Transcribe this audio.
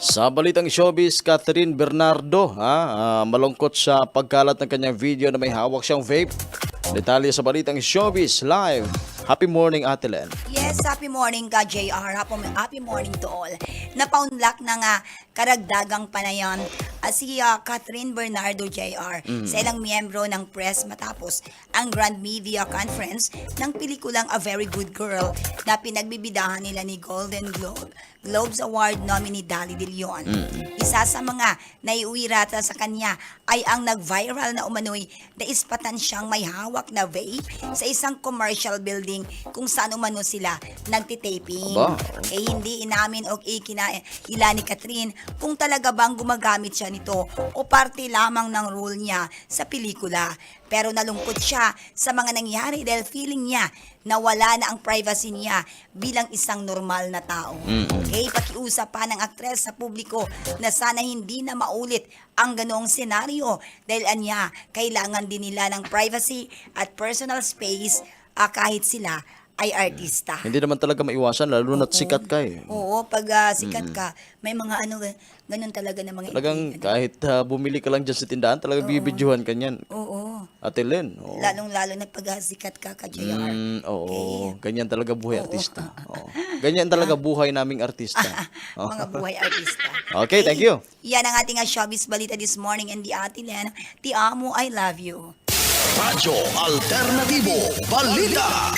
Sa balitang showbiz, Catherine Bernardo malungkot sa pagkalat ng kanyang video na may hawak siyang vape. Detalye sa balitang showbiz live. Happy morning, Ate Len. Yes, happy morning ka, JR. Happy morning to all. Napaunlak na nga karagdagang panayon si Catherine Bernardo, JR, sa ilang miyembro ng press matapos ang Grand Media Conference ng pelikulang A Very Good Girl na pinagbibidahan nila ni Golden Globes Award nominee Dali De Leon. Isa sa mga naiuwi rata sa kanya ay ang nag-viral na umano'y naispatan siyang may hawak na vape sa isang commercial building kung saan umano sila nagtitaping. Aba. Hindi inamin o ikinahila ni Catherine kung talaga bang gumagamit siya nito o parte lamang ng role niya sa pelikula. Pero nalungkot siya sa mga nangyari dahil feeling niya na wala na ang privacy niya bilang isang normal na tao. Okay, pakiusap pa ng aktres sa publiko na sana hindi na maulit ang ganoong senaryo dahil anya, kailangan din nila ng privacy at personal space kahit sila ay artista. Hindi naman talaga maiwasan, lalo na't sikat ka eh. Oo, pag sikat ka, may mga ganun talaga na mga Talagang kahit bumili ka lang dyan sa tindahan, talagang bibidyohan ka niyan. Oo. Ate Len. Oo. Lalong-lalo na pag sikat ka, JR. Oo, ganyan talaga buhay artista. Oo. Ganyan talaga buhay naming artista. Mga buhay artista. Okay, thank you. Yan ang ating showbiz balita this morning and the Ate Len. Ti amo, I love you. Radyo Alternatibo Balita.